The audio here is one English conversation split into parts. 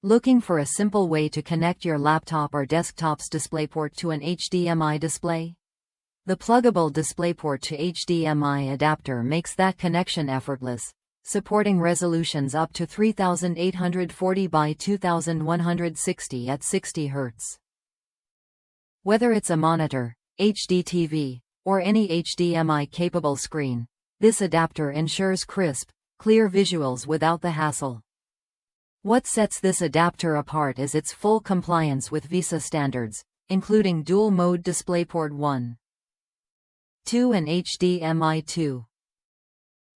Looking for a simple way to connect your laptop or desktop's DisplayPort to an HDMI display? The Plugable DisplayPort to HDMI adapter makes that connection effortless, supporting resolutions up to 3840 by 2160 at 60 Hz. Whether it's a monitor, HDTV, or any HDMI-capable screen, this adapter ensures crisp, clear visuals without the hassle. What sets this adapter apart is its full compliance with VESA standards, including Dual-Mode DisplayPort 1, 2 and HDMI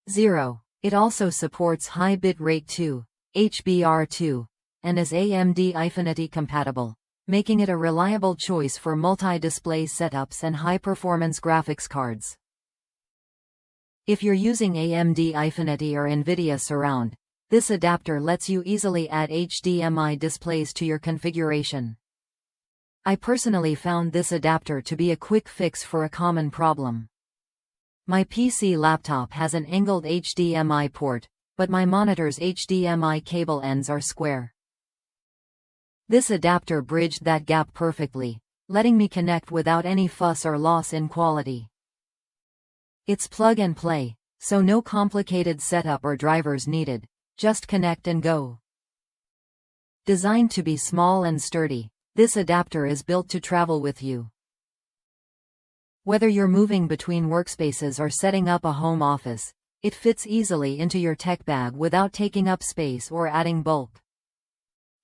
2.0. It also supports high bitrate 2, HBR2, and is AMD Eyefinity compatible, making it a reliable choice for multi-display setups and high-performance graphics cards. If you're using AMD Eyefinity or NVIDIA Surround, this adapter lets you easily add HDMI displays to your configuration. I personally found this adapter to be a quick fix for a common problem. My PC laptop has an angled HDMI port, but my monitor's HDMI cable ends are square. This adapter bridged that gap perfectly, letting me connect without any fuss or loss in quality. It's plug and play, so no complicated setup or drivers needed. Just connect and go. Designed to be small and sturdy, this adapter is built to travel with you. Whether you're moving between workspaces or setting up a home office, it fits easily into your tech bag without taking up space or adding bulk.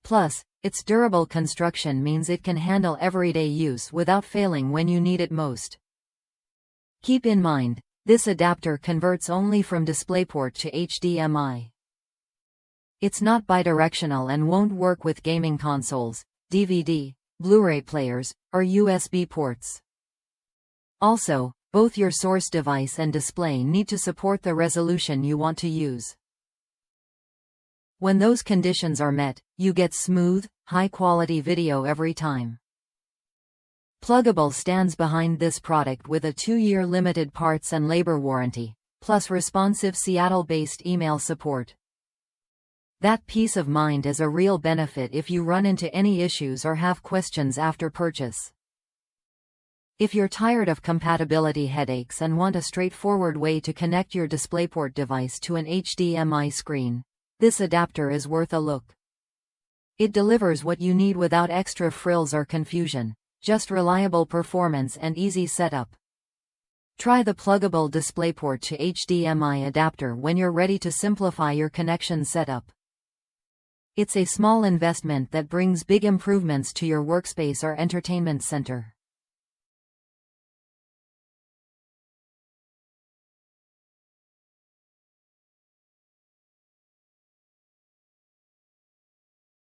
Plus, its durable construction means it can handle everyday use without failing when you need it most. Keep in mind, this adapter converts only from DisplayPort to HDMI. It's not bidirectional and won't work with gaming consoles, DVD, Blu-ray players, or USB ports. Also, both your source device and display need to support the resolution you want to use. When those conditions are met, you get smooth, high-quality video every time. Plugable stands behind this product with a 2-year limited parts and labor warranty, plus responsive Seattle-based email support. That peace of mind is a real benefit if you run into any issues or have questions after purchase. If you're tired of compatibility headaches and want a straightforward way to connect your DisplayPort device to an HDMI screen, this adapter is worth a look. It delivers what you need without extra frills or confusion, just reliable performance and easy setup. Try the Plugable DisplayPort to HDMI adapter when you're ready to simplify your connection setup. It's a small investment that brings big improvements to your workspace or entertainment center.